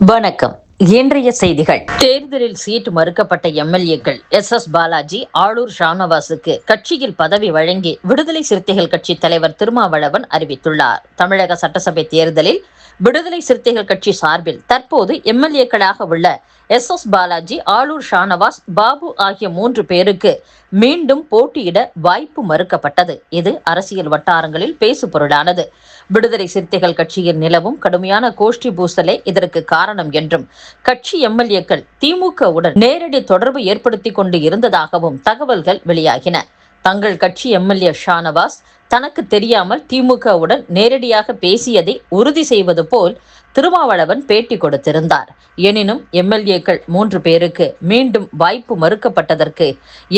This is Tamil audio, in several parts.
வணக்கம். இன்றைய செய்திகள். தேர்தலில் சீட் மறுக்கப்பட்ட எம்எல்ஏக்கள் எஸ் பாலாஜி, ஆளூர் ஷானவாசுக்கு கட்சியில் பதவி வழங்கி விடுதலை சிறுத்தைகள் கட்சி தலைவர் திருமாவளவன் அறிவித்துள்ளார். தமிழக சட்டசபை தேர்தலில் விடுதலை சிறுத்தைகள் கட்சி சார்பில் தற்போது எம்எல்ஏக்களாக உள்ள எஸ் பாலாஜி, ஆளூர் ஷானவாஸ், பாபு ஆகிய 3 பேருக்கு மீண்டும் போட்டியிட வாய்ப்பு மறுக்கப்பட்டது. இது அரசியல் வட்டாரங்களில் பேசுபொருளானது. விடுதலை சிறுத்தைகள் கட்சியில் நிலவும் கடுமையான கோஷ்டி பூசலே இதற்கு காரணம் என்றும், கட்சி எம்எல்ஏக்கள் திமுகவுடன் நேரடி தொடர்பு ஏற்படுத்திக் கொண்டு இருந்ததாகவும் தகவல்கள் வெளியாகின. தங்கள் கட்சி எம்எல்ஏ ஷானவாஸ் தனக்கு தெரியாமல் திமுகவுடன் நேரடியாக பேசியதை உறுதி செய்வது போல் திருமாவளவன் பேட்டி கொடுத்திருந்தார். எனினும் எம்எல்ஏக்கள் 3 பேருக்கு மீண்டும் வாய்ப்பு மறுக்கப்பட்டதற்கு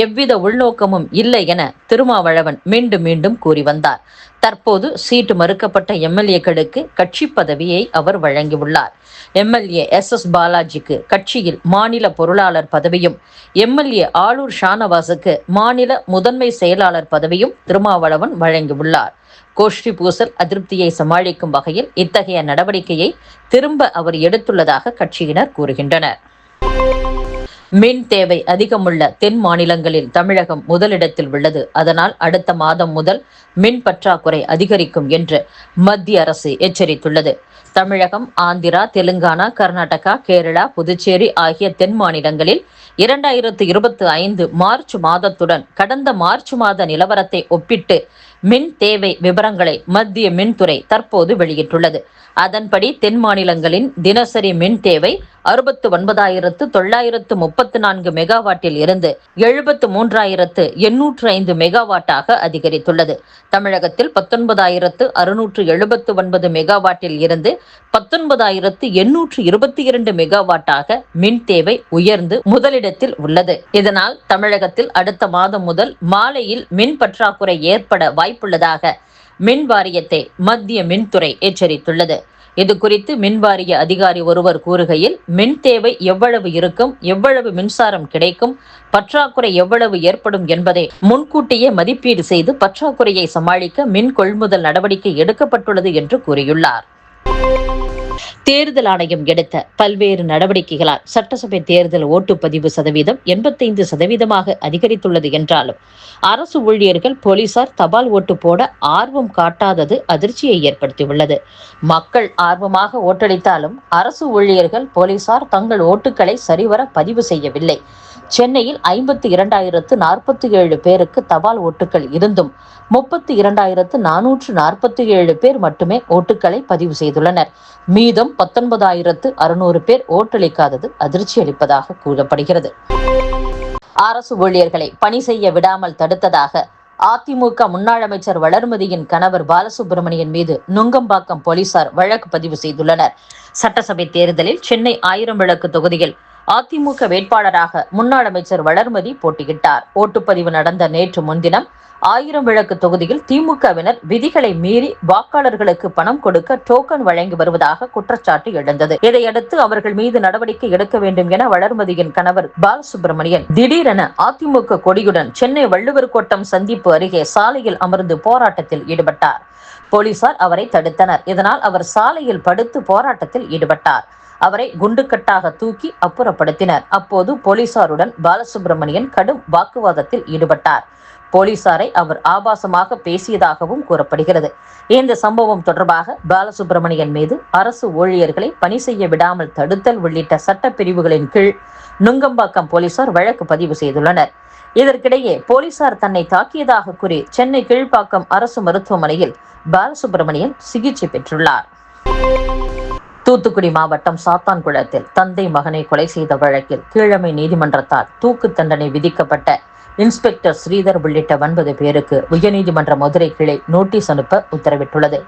எவ்வித உள்நோக்கமும் இல்லை என திருமாவளவன் மீண்டும் மீண்டும் கூறி வந்தார். தற்போது சீட்டு மறுக்கப்பட்ட எம்எல்ஏக்களுக்கு கட்சி பதவியை அவர் வழங்கியுள்ளார். எம்எல்ஏ எஸ் பாலாஜிக்கு கட்சியில் மாநில பொருளாளர் பதவியும், எம்எல்ஏ ஆளூர் ஷானவாசுக்கு மாநில முதன்மை செயலாளர் பதவியும் திருமாவளவன் வழங்கியுள்ளார். கோஷ்டி பூசல் அதிருப்தியை சமாளிக்கும் வகையில் இத்தகைய நடவடிக்கையை திரும்ப அவர் எடுத்துள்ளதாக கட்சியினர் கூறுகின்றனர். மின் தேவை அதிகமுள்ள தென் மாநிலங்களில் தமிழகம் முதலிடத்தில் உள்ளது. அதனால் அடுத்த மாதம் முதல் மின் பற்றாக்குறை அதிகரிக்கும் என்று மத்திய அரசு எச்சரித்துள்ளது. தமிழகம், ஆந்திரா, தெலுங்கானா, கர்நாடகா, கேரளா, புதுச்சேரி ஆகிய தென் மாநிலங்களில் 2025 மார்ச் மாதத்துடன் கடந்த மார்ச் மாத நிலவரத்தை ஒப்பிட்டு மின் தேவை விவரங்களை மத்திய மின்துறை தற்போது வெளியிட்டுள்ளது. அதன்படி தென் மாநிலங்களின் தினசரி மின் தேவை 69,934 மெகாவாட்டில் இருந்து 73,805 மெகாவாட்டாக அதிகரித்துள்ளது. தமிழகத்தில் 19,679 மெகாவாட்டில் இருந்து 19,822 மெகாவாட்டாக மின் தேவை உயர்ந்து முதலிடத்தில் உள்ளது. இதனால் தமிழகத்தில் அடுத்த மாதம் முதல் மாலையில் மின் பற்றாக்குறை ஏற்பட வாய்ப்புள்ளதாக மின் வாரியத்தை மத்திய மின்துறை எச்சரித்துள்ளது. இது குறித்து மின்வாரிய அதிகாரி ஒருவர் கூறுகையில், மின் தேவை எவ்வளவு இருக்கும், எவ்வளவு மின்சாரம் கிடைக்கும், பற்றாக்குறை எவ்வளவு ஏற்படும் என்பதை முன்கூட்டியே மதிப்பீடு செய்து பற்றாக்குறையை சமாளிக்க மின் கொள்முதல் நடவடிக்கை எடுக்கப்பட்டுள்ளது என்று கூறியுள்ளார். தேர்தல் ஆணையம் எடுத்த பல்வேறு நடவடிக்கைகளால் சட்டசபை தேர்தல் ஓட்டுப்பதிவு சதவீதம் 85% அதிகரித்துள்ளது என்றாலும், அரசு ஊழியர்கள், போலீசார் தபால் ஓட்டு போட ஆர்வம் காட்டாதது அதிர்ச்சியை ஏற்படுத்தியுள்ளது. மக்கள் ஆர்வமாக ஓட்டளித்தாலும் அரசு ஊழியர்கள், போலீசார் தங்கள் ஓட்டுகளை சரிவர பதிவு செய்யவில்லை. சென்னையில் 52,047 பேருக்கு தபால் ஓட்டுகள் இருந்தும் 32,447 பேர் மட்டுமே ஓட்டுகளை பதிவு செய்துள்ளனர். மீதம் 19,600 பேர் ஓட்டளிக்காதது அதிர்ச்சி அளிப்பதாக கூறப்படுகிறது. அரசு ஊழியர்களை பணி செய்ய விடாமல் தடுத்ததாக அதிமுக முன்னாள் அமைச்சர் வளர்மதியின் கணவர் பாலசுப்ரமணியன் மீது நுங்கம்பாக்கம் போலீசார் வழக்கு பதிவு செய்துள்ளனர். சட்டசபை தேர்தலில் சென்னை 1000 விளக்கு தொகுதியில் அதிமுக வேட்பாளராக முன்னாள் அமைச்சர் வளர்மதி போட்டியிட்டார். ஓட்டுப்பதிவு நடந்த நேற்று முன்தினம் 1000 விளக்கு தொகுதியில் திமுகவினர் விதிகளை மீறி வாக்காளர்களுக்கு பணம் கொடுக்க டோக்கன் வழங்கி வருவதாக குற்றச்சாட்டு எழுந்தது. இதையடுத்து அவர்கள் மீது நடவடிக்கை எடுக்க வேண்டும் என வளர்மதியின் கணவர் பாலசுப்ரமணியன் திடீரென அதிமுக கொடியுடன் சென்னை வள்ளுவர் கோட்டம் சந்திப்பு அருகே சாலையில் அமர்ந்து போராட்டத்தில் ஈடுபட்டார். போலீசார் அவரை தடுத்தனர். இதனால் அவர் சாலையில் படுத்து போராட்டத்தில் ஈடுபட்டார். அவரை குண்டுக்கட்டாக தூக்கி அப்புறப்படுத்தினர். அப்போது போலீசாருடன் பாலசுப்ரமணியன் கடும் வாக்குவாதத்தில் ஈடுபட்டார். போலீசாரை அவர் ஆபாசமாக பேசியதாகவும் கூறப்படுகிறது. இந்த சம்பவம் தொடர்பாக பாலசுப்ரமணியன் மீது அரசு ஊழியர்களை பணி செய்ய விடாமல் தடுத்தல் உள்ளிட்ட சட்ட பிரிவுகளின் கீழ் நுங்கம்பாக்கம் போலீசார் வழக்கு பதிவு செய்துள்ளனர். இதற்கிடையே போலீசார் தன்னை தாக்கியதாக கூறி சென்னை கீழ்ப்பாக்கம் அரசு மருத்துவமனையில் பாலசுப்ரமணியன் சிகிச்சை பெற்றுள்ளார். தூத்துக்குடி மாவட்டம் சாத்தான்குளத்தில் தந்தை மகனை கொலை செய்த வழக்கில் கீழமை நீதிமன்றத்தால் தூக்கு தண்டனை விதிக்கப்பட்ட இன்ஸ்பெக்டர் ஸ்ரீதர் உள்ளிட்ட 9 பேருக்கு உயர்நீதிமன்ற மதுரை கிளை நோட்டீஸ் அனுப்ப உத்தரவிட்டுள்ளது.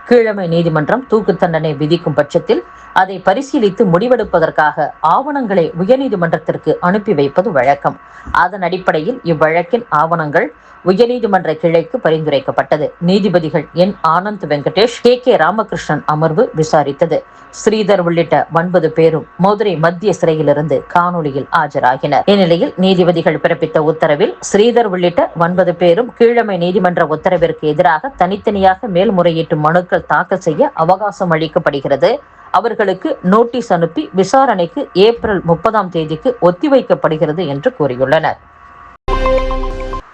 கீழமை நீதிமன்றம் தூக்கு தண்டனை விதிக்கும் பட்சத்தில் அதை பரிசீலித்து முடிவெடுப்பதற்காக ஆவணங்களை உயர்நீதிமன்றத்திற்கு அனுப்பி வைப்பது வழக்கம். அதன் அடிப்படையில் இவ்வழக்கின் ஆவணங்கள் உயர்நீதிமன்ற கிளைக்கு பரிந்துரைக்கப்பட்டது. நீதிபதிகள் என் ஆனந்த் வெங்கடேஷ், கே ராமகிருஷ்ணன் அமர்வு விசாரித்தது. ஸ்ரீதர் உள்ளிட்ட 9 பேரும் மதுரை மத்திய சிறையிலிருந்து காணொலியில் ஆஜராகினர். இந்நிலையில் நீதிபதிகள் பிறப்பித்த உத்தரவில் ஸ்ரீதர் உள்ளிட்ட 9 பேரும் கீழமை நீதிமன்ற உத்தரவிற்கு எதிராக தனித்தனியாக மேல்முறையீட்டு மனுக்கள் தாக்கல் செய்ய அவகாசம் அளிக்கப்படுகிறது. அவர்களுக்கு நோட்டீஸ் அனுப்பி விசாரணைக்கு ஏப்ரல் 30ஆம் தேதிக்கு ஒத்திவைக்கப்படுகிறது என்று கூறியுள்ளனர்.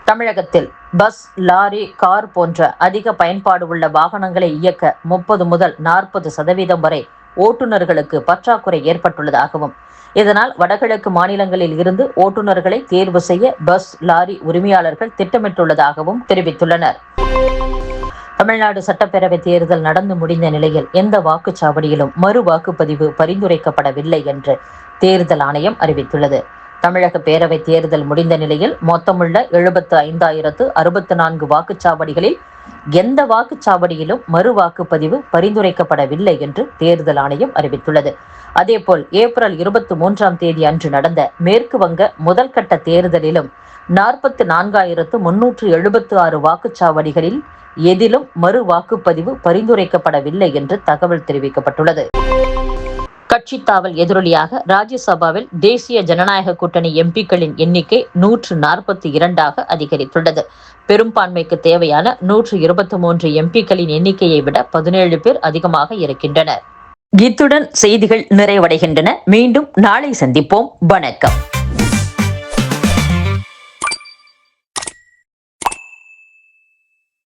தமிழகத்தில் பஸ், லாரி, கார் போன்ற அதிக பயன்பாடு உள்ள வாகனங்களை இயக்க 30 முதல் 40% வரை ஓட்டுநர்களுக்கு பற்றாக்குறை ஏற்பட்டுள்ளதாகவும், இதனால் வடகிழக்கு மாநிலங்களில் இருந்து ஓட்டுநர்களை தேர்வு செய்ய பஸ், லாரி உரிமையாளர்கள் திட்டமிட்டுள்ளதாகவும் தெரிவித்துள்ளனர். தமிழ்நாடு சட்டப்பேரவை தேர்தல் நடந்து முடிந்த நிலையில் எந்த வாக்குச்சாவடியிலும் மறு வாக்குப்பதிவு பரிந்துரைக்கப்படவில்லை என்று தேர்தல் ஆணையம் அறிவித்துள்ளது. தமிழக பேரவை தேர்தல் முடிந்த நிலையில் மொத்தமுள்ள 75,064 வாக்குச்சாவடிகளில் எந்த வாக்குச்சாவடியிலும் மறு வாக்குப்பதிவு பரிந்துரைக்கப்படவில்லை என்று தேர்தல் ஆணையம் அறிவித்துள்ளது. அதேபோல் ஏப்ரல் 23ஆம் தேதி அன்று நடந்த மேற்கு வங்க முதல்கட்ட தேர்தலிலும் 44,376 வாக்குச்சாவடிகளில் எதிலும் மறு வாக்குப்பதிவு பரிந்துரைக்கப்படவில்லை என்று தகவல் தெரிவிக்கப்பட்டுள்ளது. கட்சி தாவல் எதிரொலியாக ராஜ்யசபாவில் தேசிய ஜனநாயக கூட்டணி எம்பிக்களின் எண்ணிக்கை 142ஆக அதிகரித்துள்ளது. பெரும்பான்மைக்கு தேவையான 123 எம்பிக்களின் எண்ணிக்கையை விட 17 பேர் அதிகமாக இருக்கின்றனர். இத்துடன் செய்திகள் நிறைவடைகின்றன. மீண்டும் நாளை சந்திப்போம். வணக்கம்.